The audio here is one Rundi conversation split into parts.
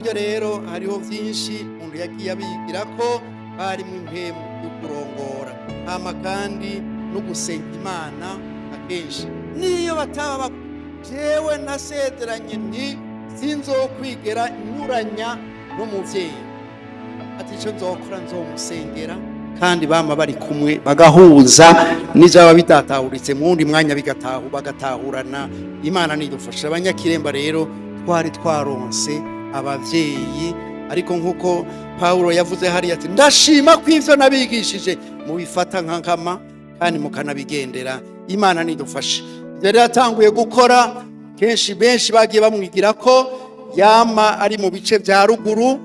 Ibyo rero hariho byinshi umuntu yagiye abigira ko harimo impemu yo kurongora hama kandi no gusenga Imana akenshi niyo bataba jewe nasezeranye nti sinzokwigera inyuranya n'umuvyeyi ati ico nzokora nzomusengera kandi bama bari kumwe bagahuza n'ijaba bitatahuritse mu wundi mwanya bagatahurana. Imana nidufasha. Abanyakiremba rero twari twaronse abavyeyi, ariko nkuko Paulo yavuze hariya ati ndashima ko ivyo nabigishije mubifata nkankama kandi mukanabigendera. Imana nidufashe. Rero yatanguye gukora kenshi, benshi bagiye bamwigira ko yama ari mu bice vya ruguru,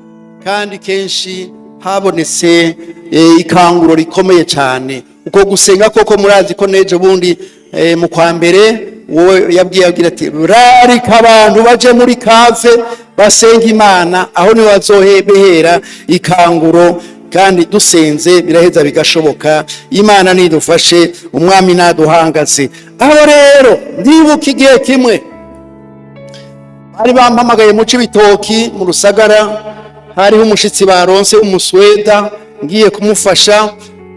kandi kenshi habonetse ikanguro rikomeye cyane uko gusenga koko. Murazi ko nejo bundi mu kwa mbere wowe yabwiye agira ati rarika abantu baje muri kave basenga Imana, aho ni wazohebehera ikanguro, kandi dusenze biraheza bigashoboka. Imana nidufashe, umwami naduhangaze. Aho rero ndibuka igihe kimwe bari bampamagaye mu Cibitoki mu Rusagara, hariho umushitsi baronse umusweda ngiye kumufasha.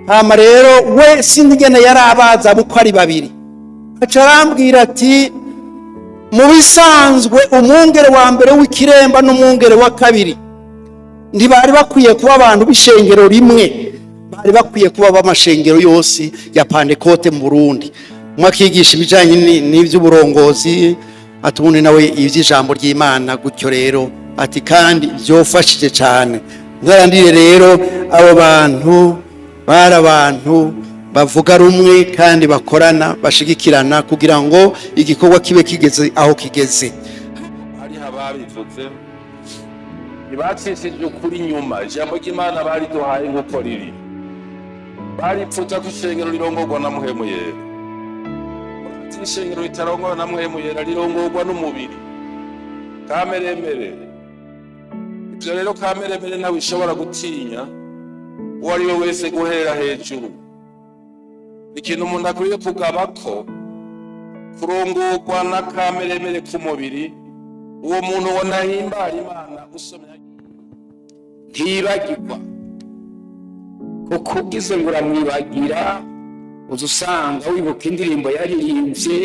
Hama rero we sindigene yarabaza buko ari babiri, aca arambwira ati mu bisanzwe umwungere wa mbere w'ikiremba n'umwungere wa kabiri ntibari bakwiye kuba abantu b'ishengero rimwe, bari bakwiye kuba b'amashengero yose ya Pentecote mu Burundi. Mwakigisha ibijanye n'ivy'uburongozi, ati ubundi nawe ivy'ijambo ry'Imana gutyo rero, ati kandi byofashije cyane. Ngarandire rero abo bantu bari abantu bavuga rumwe kandi bakorana bashigikirana kugira ngo igikorwa kibe kigeze aho kigeze. Hari hababivuze ibacishije ukuri nyuma, ijambo ry'Imana bari duhaye nk'uko riri, baripfuza ko ishengero rirongorwa na Muhemu Yera. Ishengero ritarongorwa na Muhemu Yera rirongorwa n'umubiri kameremere. Ivyo rero kameremere ntawe ishobora gutinya uwo ari we wese guhera hejuru. Ikintu umuntu akwiye kugabako kurongorwa na kameremere k'umubiri. Uwo muntu ubona himbara Imana usomye ntibagirwa, kuko ugize ngo uramwibagira uza usanga wibuka indirimbo yaririmbye,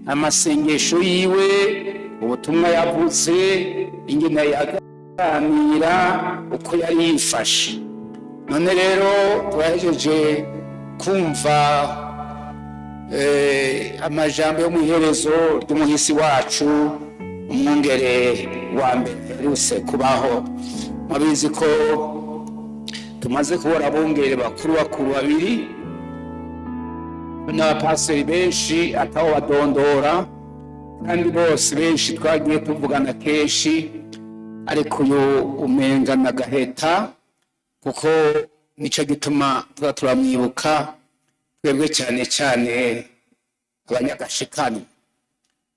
amasengesho yiwe, ubutumwa yavuze, ingene yaganira, uko yari yifashe. None rero twahejeje kumva amajambo yo mu iherezo ry'umuhisi wacu, umwungere wa mbere aherutse kubaho. Mwabizi ko tumaze kubona abungere bakuru babiri n'abapasiteri benshi ataho badondora, kandi bose benshi twagiye tuvugana kenshi, ariko uyu umenga na gaheta, kuko nico gituma turamwibuka twebwe cyane cyane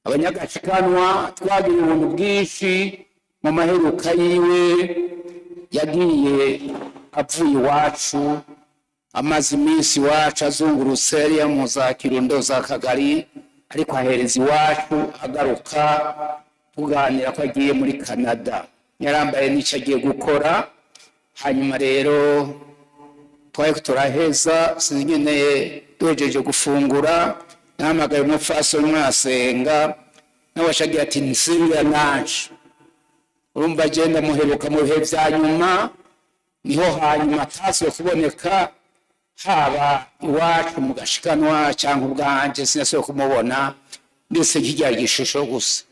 abanyagashikanwa twagira ubuntu bwinshi mu maheruka yiwe. Yagiye avuye iwacu, amaze iminsi iwacu azungurutse yari mu za Kirundo za Kagari, ariko ahereza iwacu agaruka tuganira ko agiye muri Canada, yarambaye n'icyo agiye gukora. Hanyuma rero twaye turaheza, sinigene duhejeje gufungura, nahamagaye umupfasoni mwasenga, nawe ashagira ati nsinga naje. Urumva agenda muheruka mu bihe vya nyuma, niho hanyuma ataswe kuboneka, haba iwacu mu gashikanwa cyangwa ubwanje sinashoboye kumubona, ndetse nk'irya gishusho gusa.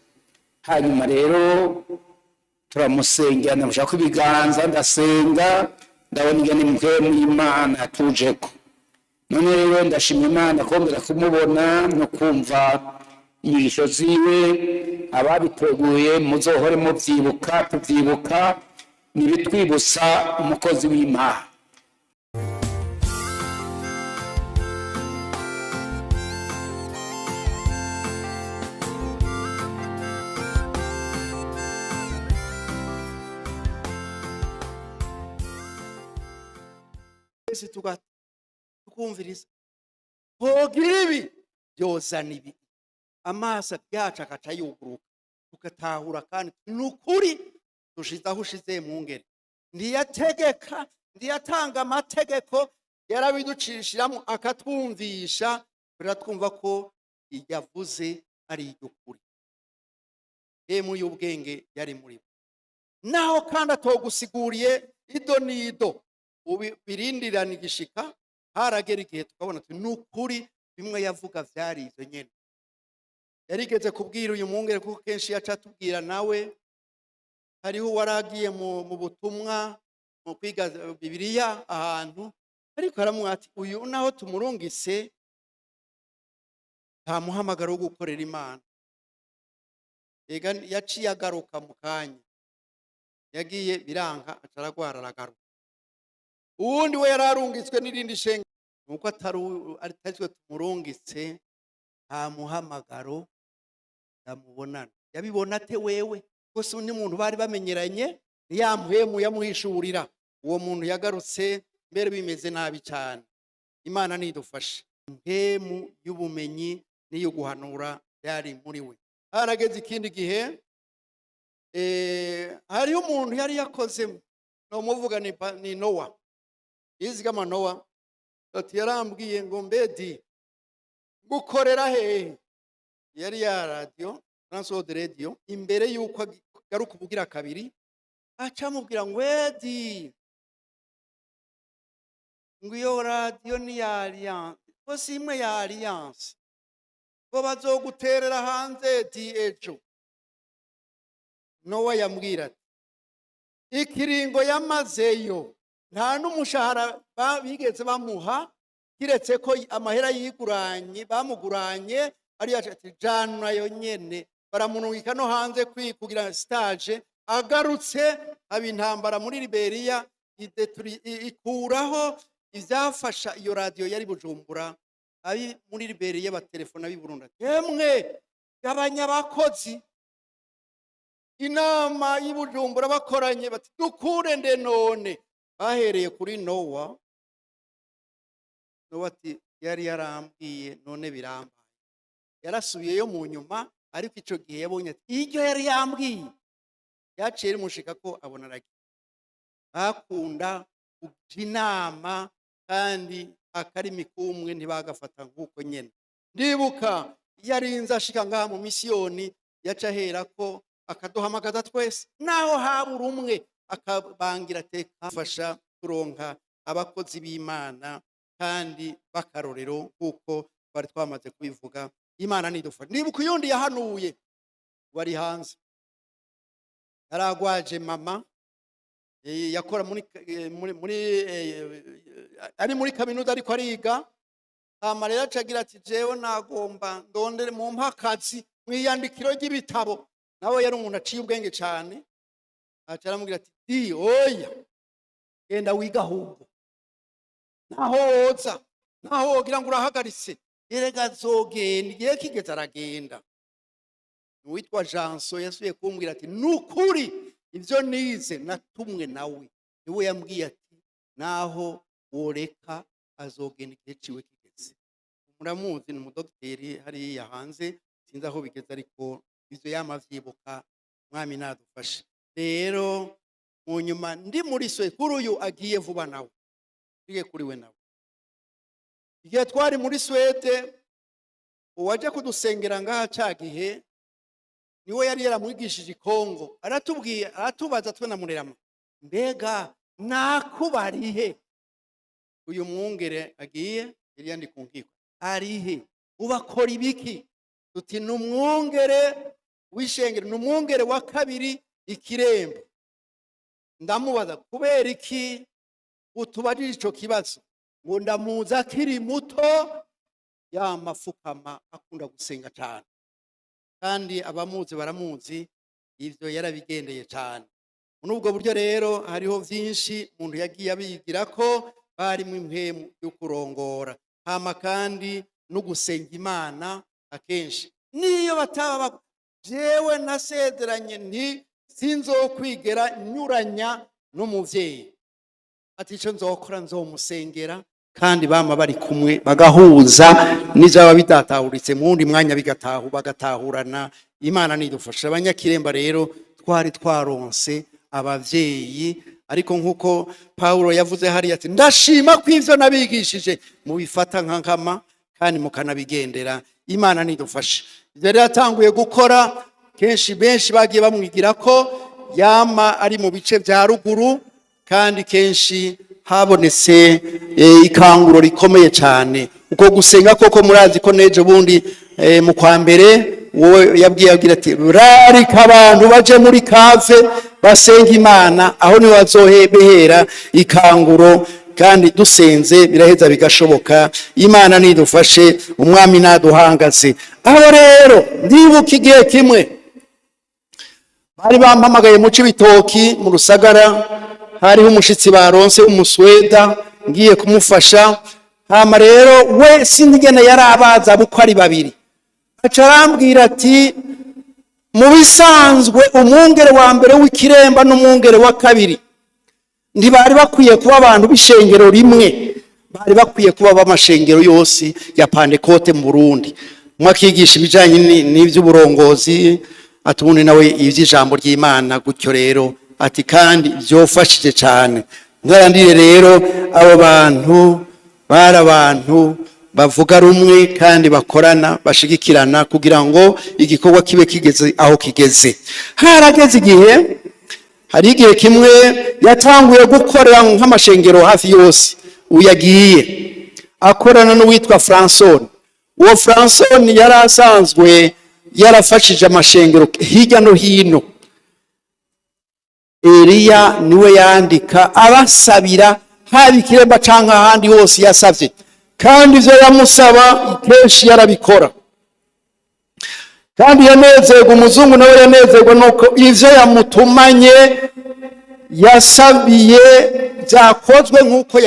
Hanyuma rero turamusengera, ndamushaka ibiganza, ndasenga, ndabona ingene Muhemu y'Imana atujeko. None rero ndashima Imana kongera kumubona no kumva inyigisho ziwe. Ababiteguye muzohore muvyibuka, tuvyibuka, nibitwibutsa umukozi w'Imana. Ese tukumviriza hogira ibi byozana ibi, amaso yacu akaca yuguruka tugatahura kandi nukuri dushize aho ushize mwungere. Ntiyategeka, ntiyatanga amategeko, yarabiducishiramo akatwumvisha, biratwumva ko yavuze ari iry'ukuri. Emu y'ubwenge yari muri bo. Naho kandi atogusiguriye ido n'ido, birindirana igishika, haragera igihe tukabona ati n'ukuri bimwe yavuga vyari ivyo nyene. Yarigeze kubwira uyu mwungere kuko kenshi yaca atubwira nawe, hariho waragiye mu butumwa mu kwiga Bibiliya ahantu, ariko aramubwira ati uyu naho tumurungise nta muhamagaro wo gukorera Imana. Ega yaciye agaruka mu kanya, yagiye biranka acaragwara aragaruka. Uwundi we yararungitswe n'irindi shenge, nuko atarizwe tumurungitse nta muhamagaro yamubonana. Yabibona ate wewe? Kose undi muntu bari bamenyeranye, yamuhemu yamuhishurira. Uwo muntu yagarutse mbere bimeze nabi cyane. Imana nidufashe. Impemu y'ubumenyi n'iyo guhanura yari muri we. Harageze ikindi gihe, hariho umuntu yari yakoze, no muvuga ni Nowa. Yizigama Nowa, ati yarambwiye ngo mbedi gukorera hehe? Yari ya radio, Transworld Radio, imbere yuko garuka ubugira kabiri, acamubwira ngo wedi ngo iyo radio ni ya Alliance, ko simwe ya Alliance, ko bazoguterera hanze di ejo. Nowa yambwira ati ikiringo yamazeyo nta n'umushahara bigeze bamuha, kiretse ko amahera yiguranye bamuguranye ari ati jana yo nyene baramunungika no hanze kugira stage. Agarutse aba intambara muri Liberia ikuraho ivyafasha iyo radio yari Bujumbura. Abi muri Liberia batelefona bi Burundi, yemwe gabanya abakozi. Inama y'Ibujumbura bakoranye bati dukure nde none. Bahereye kuri Nowa. Nowa ati yari yarambwiye none birambaye. Yarasubiyeyo mu nyuma, ariko ico gihe yabonye ati iryo yari yambwiye yaciye rimushika ko abona aragiye. Bakunda inama kandi akarimi kumwe ntibagafata nk'uko nyene. Ndibuka yarinze ashika ngaha mu misiyoni, yaca hera ko akaduhamagaza twese, naho habura umwe akabangira teka fasha kuronka abakozi b'Imana kandi bakarorero kuko bari twamaze kubivuga. Imana nidufasha. Ndibuka uyundi yahanuye wari hanze, yaragwaje mama, yakora ari muri kaminuza ariko ariga. Amarera acagira ati jewe nagomba ndondere mu mpakazi mwiyandikiro ry'ibitabo. Nawe yari umuntu aciye ubwenge cyane, acaramubwira ati di oya genda wiga ahubwo, naho woza naho wogira ngo urahagaritse erega zogenda. Igihe kigeze aragenda. Uwitwa Janso yasubiye kumbwira ati nukuri ivyo nize natumwe nawe, niwe yambwiye ati naho woreka azogenda igihe ciwe kigeze. Muramuzi ni umudokiteri hariya hanze, sinzi aho bigeze ariko ivyo yamavyibuka. Mwami nadufashe. Rero mu nyuma ndi muri Swede, kuri uyu agiye vuba nawe, ngiye kuri we nawe. Igihe twari muri Swede, uwaje kudusengera ngaha cagihe niwe yari yaramwigishije Kongo. Aratubwiye, aratubaza twe na Murerama, mbega nakubarihe? Uyu mwungere agiye yari yandi kunkiko, arihe ubakora ibiki? Tuti numwungere wishengero, numwungere wa kabiri Ikirembo. Ndamubaza kubera iki utubajije ico kibazo? Ngo ndamuza akiri muto, ya mafukama akunda gusenga cyane, kandi abamuzi baramuzi, ivyo yarabigendeye cyane. Muri ubwo buryo rero hariho vyinshi umuntu yagiye abigira ko bari mu impemu yo kurongora, hama kandi no gusenga Imana akenshi. Niyo bataba jewe nasezeranye nti sinzokwigera nyuranya n'umuvyeyi, ati ico nzokora nzomusengera, kandi bama bari kumwe bagahuza n'izaba bidatahuritse mu wundi mwanya bagatahurana. Imana nidufasha. Abanyakiremba rero twari twaronse abavyeyi, ariko nk'uko Pawulo yavuze hariya ati ndashima ko ivyo nabigishije mubifata nka nkama kandi mukanabigendera. Imana nidufashe. Rero yatanguye gukora, kenshi benshi bagiye bamwigira ko yama ari mu bice vya ruguru, kandi kenshi habonetse ikanguro rikomeye cyane. Uko gusenga koko murazi ko nejo bundi mu kwa mbere wowe yabwiye agira ati rarika abantu baje muri kave basenga Imana, aho ni wazohebehera ikanguro, kandi dusenze biraheza bigashoboka. Imana nidufashe, umwami naduhangaze. Aho rero ndibuka igihe kimwe bari bampamagaye mu Cibitoki mu Rusagara, hariho umushitsi baronse umusweda ngiye kumufasha. Hama rero we sindigene yarabaza buko ari babiri, aca arambwira ati mu bisanzwe umwungere wa mbere w'ikiremba n'umwungere wa kabiri ntibari bakwiye kuba abantu b'ishengero rimwe, bari bakwiye kuba b'amashengero yose ya Pentecote mu Burundi. Mwakigisha ibijanye n'ivy'uburongozi, ati ubundi nawe ivy'ijambo ry'Imana gutyo. Rero ati kandi byofashije cyane. Ngarandire rero abo bantu bari abantu bavuga rumwe kandi bakorana bashigikirana kugira ngo igikorwa kibe kigeze aho kigeze. Harageze igihe, hari igihe kimwe yatanguye gukorera nk'amashengero hafi yose. Uyagiye akorana n'uwitwa Franson. Uwo Franson yari asanzwe yarafashije amashengero hirya no hino. Eliya niwe yandika abasabira haba ikiremba canke ahandi hose yasavye, kandi ivyo yamusaba kenshi yarabikora. Kandi yanezerwa, umuzungu nawe yanezerwa nuko ivyo yamutumanye yasabiye byakozwe nk'uko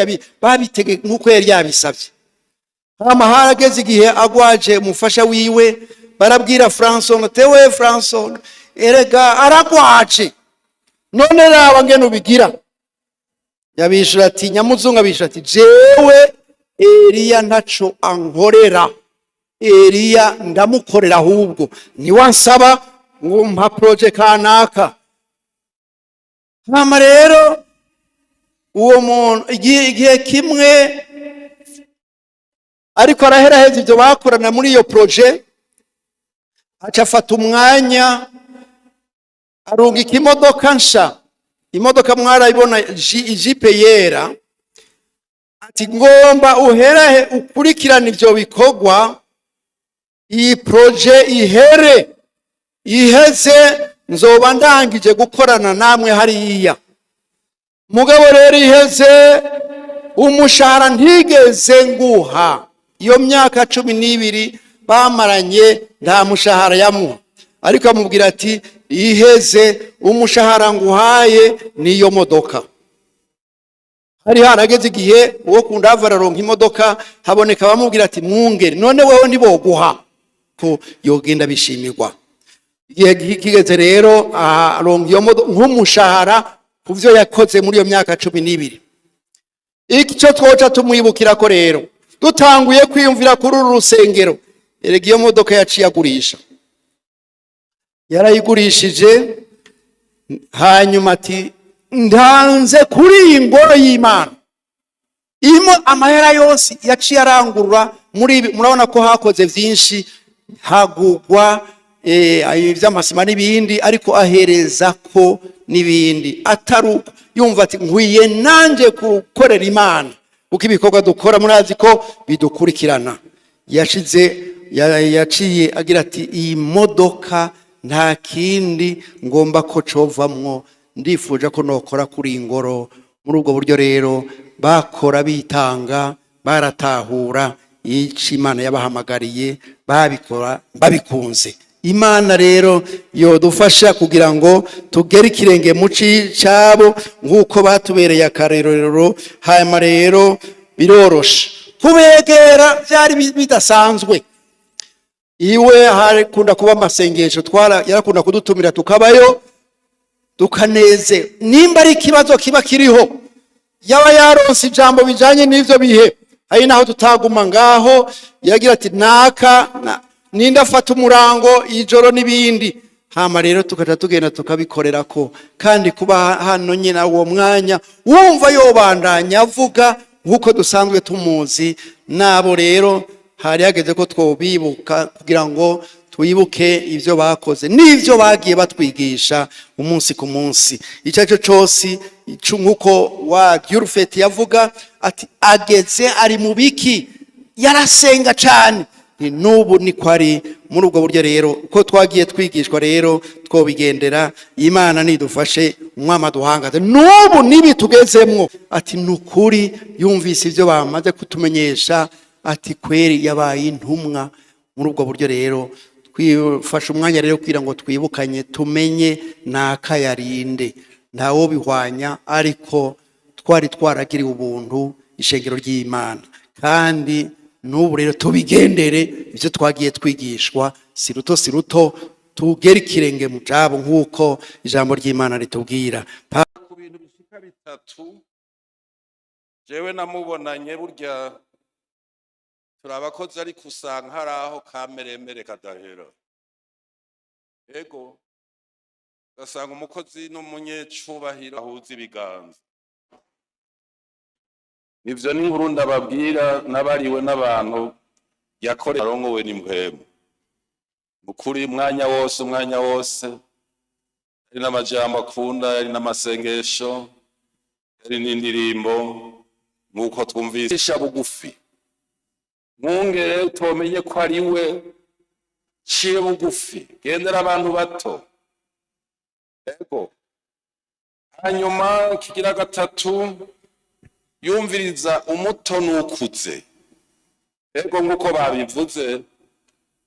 babitege nk'uko yari yabisavye. Hama harageze igihe agwaje umufasha wiwe, barabwira Franson ati we Franson, erega aragwaje, none raba ngene ubigira. Yabishura ati, nyamuzungu abishura ati jewe Eliya ntaco ankorera, Eliya ndamukorera, ahubwo ni wansaba ngo mpa project kanaka. Hama rero uwo muntu igihe kimwe ariko araheraheza ivyo bakorana muri iyo project, aca afata umwanya arungika imodoka nsha. Imodoka mwarayibona ijipe yera, ati ngomba uherahe ukurikirana ivyo bikorwa, iyi project ihere, iheze nzoba ndangije gukorana namwe hariya. Mugabo rero iheze umushahara ntigeze nguha. Iyo myaka 12 bamaranye nta mushahara yamuha, ariko amubwira ati iheze umushahara nguhaye niyo modoka. Hari harageze igihe uwo kundava araronka imodoka, haboneka bamubwira ati mwungere none wewe ndiboguha ko yogenda bishimirwa. Igihe kigeze rero aronka iyo modoka nk'umushahara kuvyo yakoze muri iyo myaka 12. Icyo twoca tumwibukira ko rero dutanguye kwiyumvira kuri uru rusengero, erega iyo modoka yaciye agurisha, yarayigurishije. Hanyuma ati ndanze kuri iyi ngoro y'Imana, imo amahera yose yaciye arangurura. Murabona ko hakoze vyinshi, hagugwa ivy'amasima n'ibindi, ariko ahereza ko n'ibindi ataruko. Yumva ati nkwiye nanje gukorera Imana, kuko ibikorwa dukora murazi ko bidukurikirana. Yaciye agira ati iyi modoka nta kindi ngomba ko covamwo, ndifuje ko nokora kuri ingoro. Muri ubwo buryo rero bakora bitanga, baratahura ico Imana yabahamagariye, babikora babikunze. Imana rero yodufasha kugira ngo tugere ikirenge mu cabo nk'uko batubereye akarerero. Hanyuma rero birorosha kubegera, byari bidasanzwe. Iwe harakunda kuba amasengesho, yarakunda kudutumira tukabayo tukaneze. Nimba ari ikibazo kiba kiriho, yaba yaronse ijambo bijanye n'ivyo bihe, ari naho tutaguma ngaho, yagira ati naka ninda afata umurango ijoro n'ibindi. hama rero tukaja tugenda tukabikorerako, kandi kuba hano nyine uwo mwanya wumva yobandanya avuga nk'uko dusanzwe tumuzi. Nabo rero hari hageze ko twobibuka kugira ngo twibuke ivyo bakoze n'ivyo bagiye batwigisha umunsi ku munsi. Icyo cyose nk'uko wa Gyurfet yavuga ati ageze ari mu biki, yarasenga cyane. N'ubu niko ari muri ubwo buryo rero uko twagiye twigishwa rero twobigendera. Imana nidufashe, umwama duhangaze n'ubu nibi tugezemwo. Ati nukuri yumvise ivyo bamaze kutumenyesha, ati kweri yabaye intumwa. Muri ubwo buryo rero twifashe umwanya rero kugira ngo twibukanye, tumenye nakayarinde ntawo bihwanya, ariko twari twaragiriwe ubuntu ishengero ry'Imana, kandi n'ubu rero tubigendere ivyo twagiye twigishwa. Si ruto tugera ikirenge mu jabo nk'uko ijambo ry'Imana ritubwira. Ku bintu bishika bitatu jewe namubonanye, burya turabakozi ariko usanga hari aho kameremere kadahera. Ego ugasanga umukozi n'umunyecubahiro ahuza ibiganza. Ivyo ni inkuru ndababwira nabariwe n'abantu yakorera arongowe n'impwemu. Mukuri umwanya wose ari n'amajambo akunda, ari n'amasengesho, ari n'indirimbo nk'uko twumvise bugufi. Mwungere utomenye ko ari we, ciye bugufi, gendera abantu bato. Ego hanyuma kigira gatatu, yumviriza umuto n'ukuze. Ego nk'uko babivuze,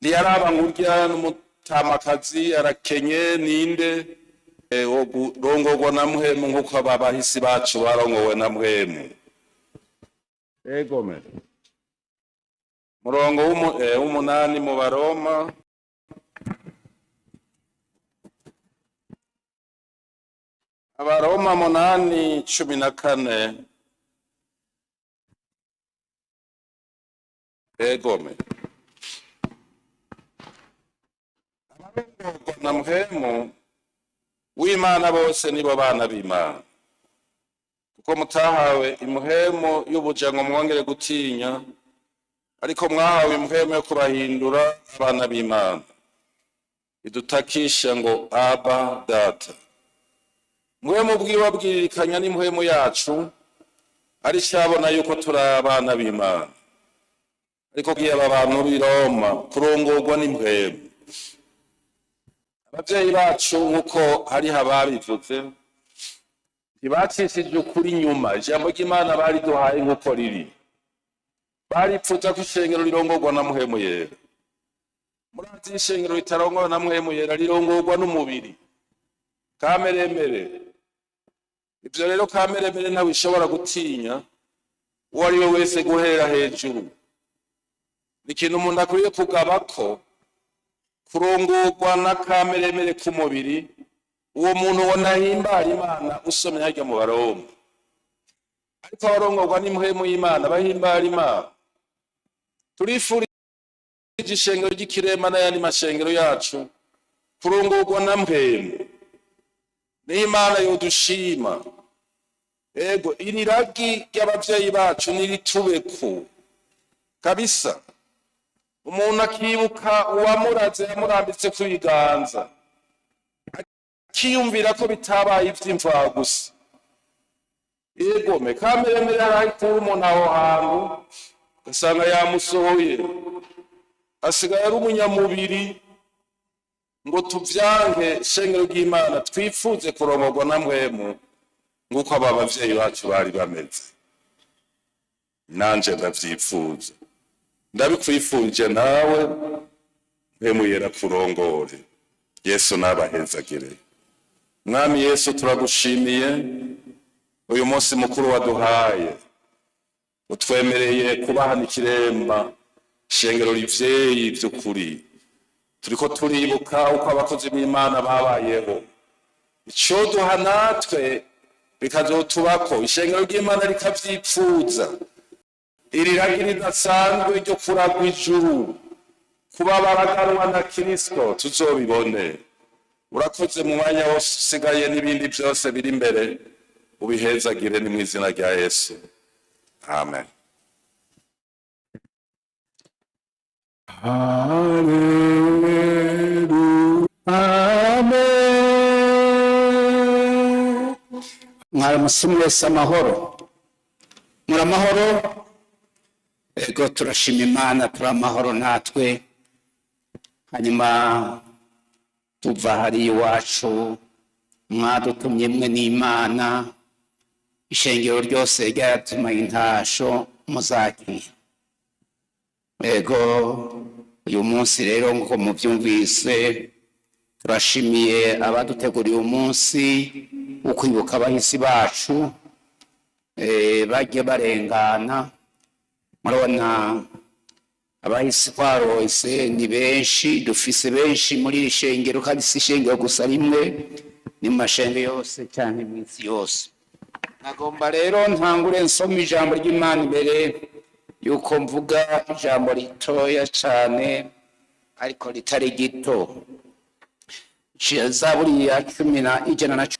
ntiyaraba ngurya n'umutamakazi arakenye ninde, rongorwa na mpwemu nk'uko abahisi bacu barongowe na mpwemu. Ego me murongo w'umunani mu Baroma, Abaroma 8:14. Ego me abarongorwa na mpwemu w'Imana bose nibo bana b'Imana, kuko mutahawe impwemu y'ubuja ngo mwongere gutinya, ariko mwahawe impwemu yo kubahindura abana b'Imana, idutakisha ngo Aba Data. Mpwemu bwiwe abwiririkanya n'impwemu yacu, ari cyabona yuko turi abana b'Imana. Ariko giye aba bantu b'i Roma kurongorwa n'impwemu. Abavyeyi bacu nk'uko hari ababivuze, ntibacishije ukuri inyuma. Ijambo ry'Imana bari duhaye nk'uko riri, baripfuza ko ishengero rirongorwa na mpwemu yera. Murazi ishengero ritarongorwa na mpwemu yera rirongorwa n'umubiri, kameremere. Ivyo rero kameremere ntawe ishobora gutinya uwo ari we wese guhera hejuru. Ni ikintu umuntu akwiye kugabako, kurongorwa na kameremere k'umubiri. Uwo muntu ubona himbara Imana usomye harya mu Baroma. Ariko abarongorwa n'impwemu y'Imana bahimbara Imana. Turifurije ishengero ry'ikirema n'ayandi mashengero yacu kurongorwa na mpwemu. N'Imana yodushima. Ego iri ragi ry'abavyeyi bacu niritubeko kabisa. Umuntu akibuka uwamuraze yamurambitse ku biganza, akiyumvira ko bitabaye ivy'imvaho gusa. Ego me kameremere arahita umuntu aho hantu ugasanga yamusohoye, asigaye ari umunyamubiri. Ngo tuvyange ishengero ry'Imana, twifuze kurongorwa na mpwemu nk'uko aba bavyeyi bacu bari bameze. Nanje ndavyifuza, ndabikwifuje nawe. Mpwemu yera kurongore. Yesu nabahezagire. Mwami Yesu turagushimiye uyu munsi mukuru waduhaye, utwemereye kubahana ikiremba ishengero rivyeyi vy'ukuri. Turiko turibuka uko abakozi b'Imana babayeho, ico duha natwe bikazotubako ishengero ry'Imana rikavyipfuza. Iri ragi ridasanzwe ryo kuragwa ijuru, kuba baraganwa na Kristo tuzobibone. urakoze mu mwanya wose usigaye n'ibindi byose biri imbere ubihezagire ni mu izina rya Yesu amen. Mwaramusi mwese amahoro, muri amahoro? Ego turashima Imana, turi amahoro natwe. Hanyuma tuva hari iwacu mwadutumye mwe n'Imana, ishengero ryose ryatumaye intasho muzakira. Ego uyu munsi rero nk'uko mubyumvise turashimiye abaduteguriye umunsi wo kwibuka abahisi bacu bagiye barengana. Murabona abahisi twaronse ni benshi, dufise benshi muri iri shengero, kandi si ishengero gusa rimwe, ni mashengero yose cyane iminsi yose. Nagomba rero ntangure nsoma ijambo ry'Imana imbere yuko mvuga ijambo ritoya cyane ariko ritari gito. Zaburi ya 110.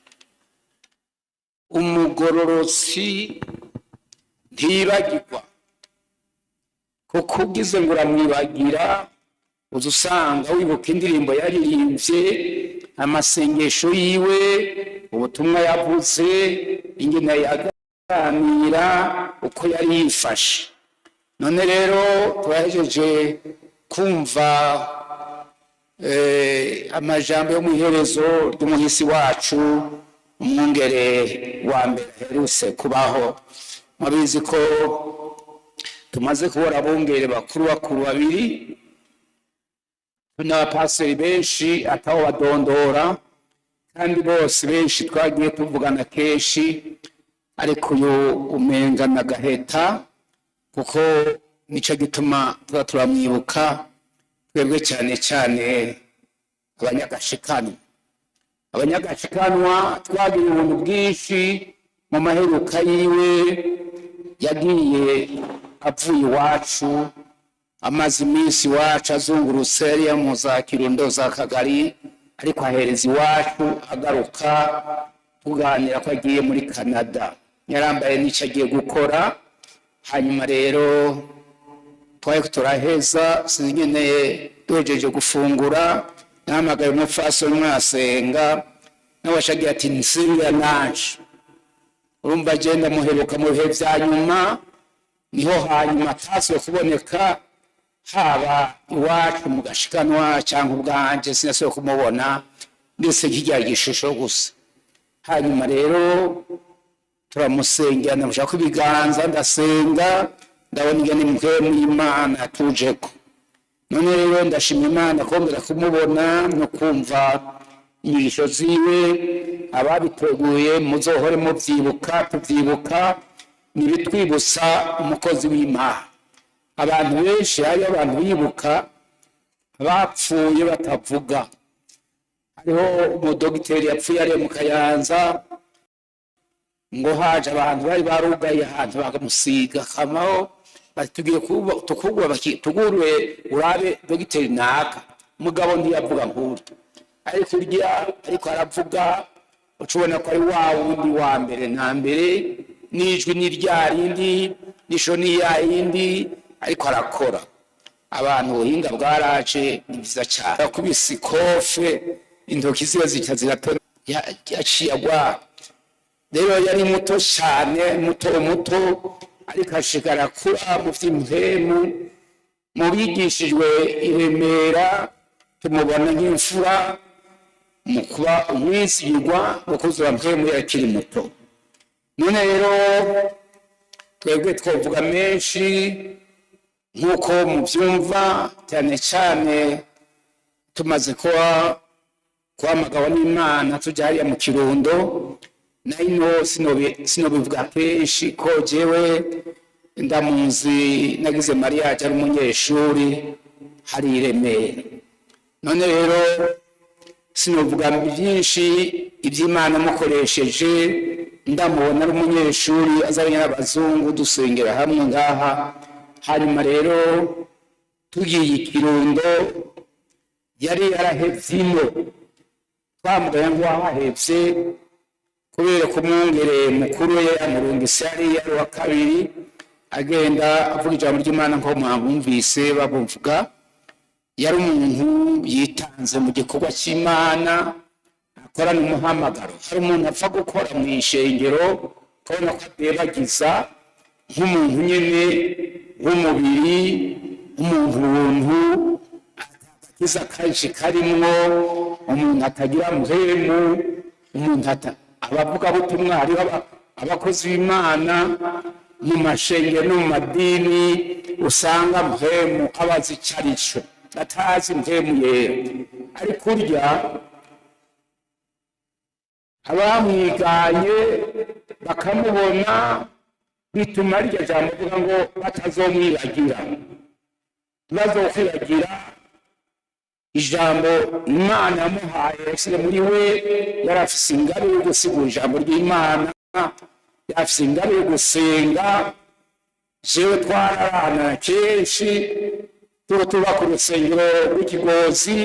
Umugororotsi ntibagirwa, kuko ugize ngo uramwibagira uza usanga wibuka indirimbo yaririmbye, amasengesho yiwe, ubutumwa yavuze, ingene yaganira, uko yari yifashe. None rero twahejeje kumva amajambo yo mu iherezo ry'umuhisi wacu, umwungere wa mbere aherutse kubaho. Mubizi ko tumaze kubona abungere bakuru babiri n'abapasiteri benshi ataho badondora, kandi bose benshi twagiye tuvugana kenshi, ariko uyu umenga na gaheta, kuko nico gituma tuba turamwibuka twebwe cyane cyane abanyagashikanwa. Twagira ubuntu bwinshi mu maheruka yiwe, yagiye avuye iwacu, amaze iminsi iwacu azungurutse yari mu za Kirundo, za Kagari, ariko ahereza iwacu agaruka tuganira ko agiye muri Canada, yarambaye n'icyo agiye gukora. Hanyuma rero twari turaheza, sinkeneye duhejeje gufungura, nahamagaye umupfasoni mwasenga, nawe ashagira ati nsubira naje. Urumva agenda muheruka mu bihe bya nyuma, niho hanyuma atasuye kuboneka, haba iwacu mu gashikanwa cyangwa ubwanje sinasuye kumubona, ndetse nk'irya gishusho gusa. Hanyuma rero turamusengera, ndamushaka ibiganza, ndasenga, ndabona ingene mpwemu y'Imana atujeko. None rero ndashima Imana kongera kumubona no kumva inyigisho ziwe. Ababiteguye muzohore mubyibuka, tubyibuka, nibitwibutsa umukozi w'Imana. Abantu benshi hari abantu bibuka bapfuye batavuga. Hariho umudogiteri yapfuye ari mu Kayanza, ngo haje abantu bari barugaye ahantu bakamusiga kamaho, batugiye tugurwe urabe dogiteri naka. Mugabo ntiyavuga nkuru, ariko aravuga, ucubona ko ari wa wundi wa mbere na mbere, n'ijwi ni rya rindi, n'isho ni ya yindi, ariko arakora. Abantu ubuhinga bwaraje, ni byiza cyane. Yakubise ikofe, intoki ziwe zica ziratona, yaciye agwa. Rero yari muto cyane, muto, ariko ashigara kura mu vy'impemu. Mu bigishijwe i Remera tumubona nk'imfura, mu kuba umwizigirwa, mu kuzura mpemu yakiri muto. None rero twebwe twavuga menshi nk'uko mubyumva, cyane cyane tumaze kuhamagawe n'Imana tujya hariya mu Kirundo. Naino sinobivuga kenshi ko jewe ndamuzi, nagize Maria ari umunyeshuri hari i Remera. None rero sinovuga byinshi iby'Imana mukoresheje, ndamubona ari umunyeshuri azanye n'abazungu dusengera hamwe ngaha. Hanyuma rero tugiye i Kirundo, yari yarahevye ino, bamugaye ngo wahahevye kubera ko umwungere mukuru we amurungise yari wa kabiri agenda avuga ijambo ry'Imana nko mwabumvise bavuga yari umuntu yitanze mu gikorwa cy'Imana akorana umuhamagaro. Hari umuntu apfa gukora mu ishengero kubona ko adebagiza nk'umuntu nyene w'umubiri umuntu akiza kanshi karimwo umuntu atagira muhemu umuntu abavuga butumwa hariho abakozi b'Imana mu mashengero no mu madini usanga muhemu abazi icarico atazi muhemu yera ariko urya abamwiganye bakamubona bituma rya jambo kuvuga ngo batazomwibagira bazokwibagira ijambo Imana yamuhaye yashyize muri we. Yari afise ingabe yo gusigura ijambo ry'Imana, yari afise ingabe yo gusenga. Jewe twararana kenshi tuba ku rusengero rw'Ikigozi,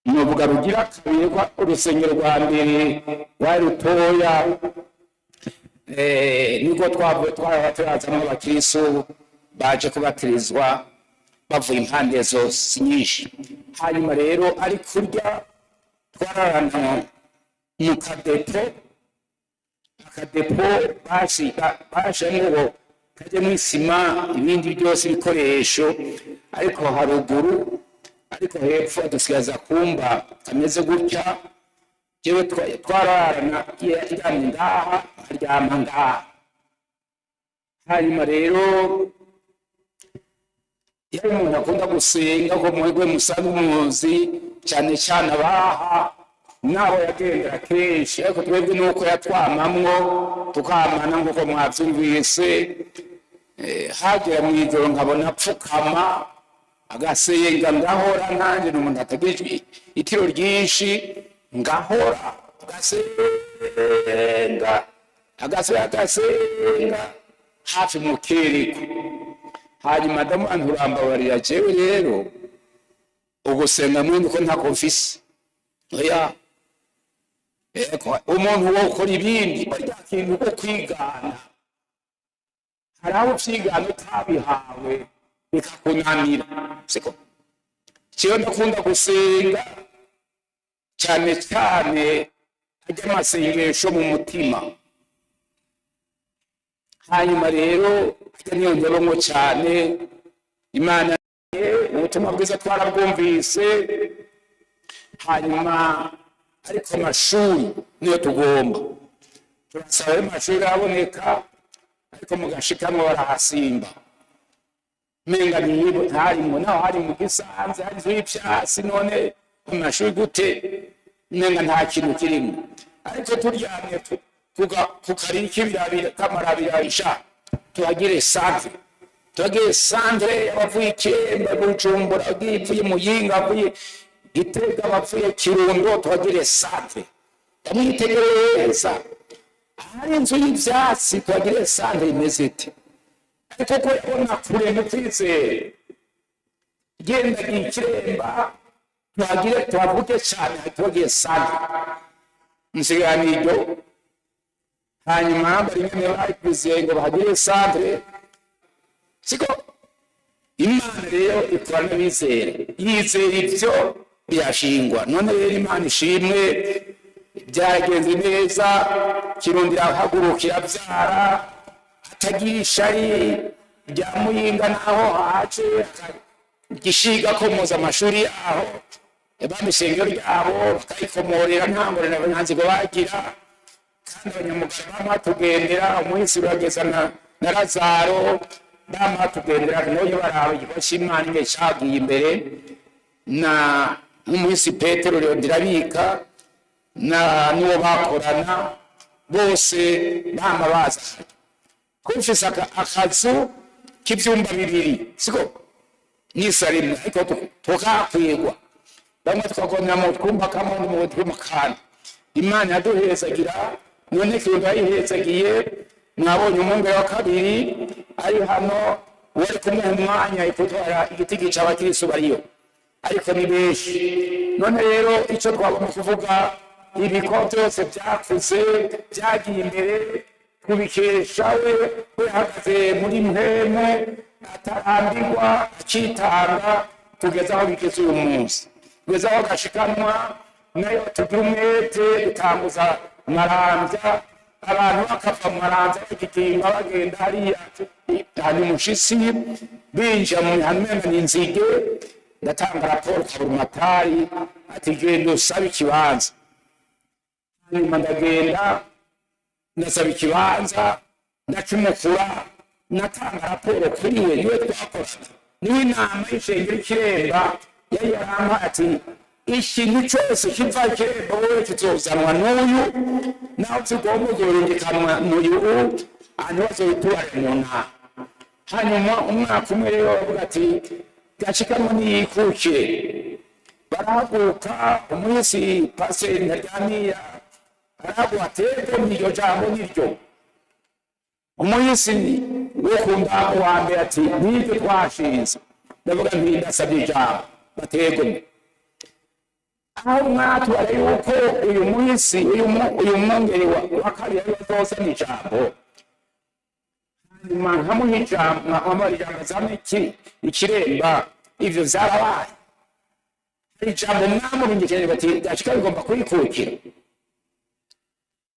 novuga rugira kabiri kwa urusengero rwa mbere rwari rutoya, niko twarazamo abakristo baje kubatirizwa bavuye impande zose nyinshi. Hanyuma rero ari kurya twararana mu akadepo bashiramwo kajyamo isima ibindi byose ibikoresho, ariko haruguru ariko hepfo dusigaza kumba kameze gutya. Jewe twararana yaryamye ngaha aryama ngaha. Hanyuma rero yari umuntu akunda gusenga ko mwebwe musanzwe muzi cyane cyane abaha nabo yagendera kenshi, ariko twebwe nuko yatwamamwo tukamana nk'uko mwabyumvise. Hagera mu ijoro nkabona apfukama agasenga ngahora, nanjye n'umuntu atagira itiro ryinshi ngahora agasenga hafi mu kereko. Hanyuma Adamu anturambabarira jewe rero ugusenga mwene ko ntako mfise. Oya umuntu wo ukora ibindi barya kintu ko kwigana, hari aho vyigana utabihawe bikakunanira. Siko cyo ndakunda gusenga cyane cyane ajya amasengesho mu mutima. Hanyuma rero niyo ndabongo cyane Imana ubutumwa bwiza twarabwumvise. Hanyuma ariko amashuri niyo tugomba turasaba amashuri aboneka, ariko mugashikamwe barahasimba menga nibo harimo naho hari mu Gisanze hari z'ibyasi, none amashuri gute menga nta kintu kirimo. Ariko turyamye kukarira ikibirabira kamarabira isha tuhagire santre abavuye Kiremba Bujumbura agiye Muyinga avuye Gitega abavuye Kirundo tuhagire santre yamwitegereza. Hari inzu y'ivyatsi tuhagire santre imeze ite, ariko ko yabona kure mu kwizera genda Kiremba tuhavuge cyane tuhagire santre nsiganiryo. Hanyuma bari nyine bakwizeye ngo bahagire santre. Siko Imana rero itwara n'abizera, yizera ibyo birashingwa. None rero Imana ishimwe byagenze neza, Kirundira hagurukira byara atagira ishari rya Muyinga naho haje gishiga ko muza amashuri yaho abamishengero ryabo bakayikomorera nta ngorane abanyanzi ngo bagira. Kandi abanyamugabo bamatugendera umunsi urageza na Lazaro bamatugendera n'uyo barabe bashimana nge cyagiye imbere na umunsi Petero rero ndirabika na nuwo bakorana bose bamabaza kumfisa akazu k'ibyumba bibiri. Siko nisarimwe ariko tukakwirwa bamwe twakona mu twumba kamwe mu twumba kandi Imana yaduhezagira. None kintu ayihezagiye mwabonye umunga wa kabiri ari hano wari kumuha umwanya ikutwara igiti gica abakristo bariyo, ariko ni benshi. None rero icyo twagomba kuvuga, ibiko byose byakuze byagiye imbere kubikesha we yahagaze muri mpemu atarambirwa akitanga kugeza aho bigeze uyu munsi, kugeza aho gashikanwa nayo tugira umwete dutanguza Marambya, abantu bakava mu Marambya bagitimba bagenda hariya hari umushisi binjira mu mihana n'inzige. Ndatanga raporo Kaburumatari ati genda usabe ikibanza. Hanyuma ndagenda ndasaba ikibanza ndacumukura, natanga raporo kuri we, niwe twakorana, niwe inama y'ishengero Kiremba yari yarampa ati ikintu cyose kiva Kiremba wowe kizozanwa n'uyu, naho tugomba guhindukanwa n'uyu ahantu bazobiturane mu ntara. Hanyuma umwaka umwe rero bavuga ati gashikanwa niyikukire, barahaguruka umunsi Pasiteri Ntaryamira arahaguruka atego n'iryo jambo niryo. Umunsi wo ku ndango wa mbere ati niryo twashinze, ndavuga nti ndasabye ijambo batego. Aho mwatwara yuko uyu munsi uyu mwongere wa kabiri ari bazozana ijambo, hanyuma nkamuha ijambo nkamuha ijambo azana Ikiremba, ivyo vyarabaye. Ijambo mwamurindikije bati gashika bigomba kwikukira.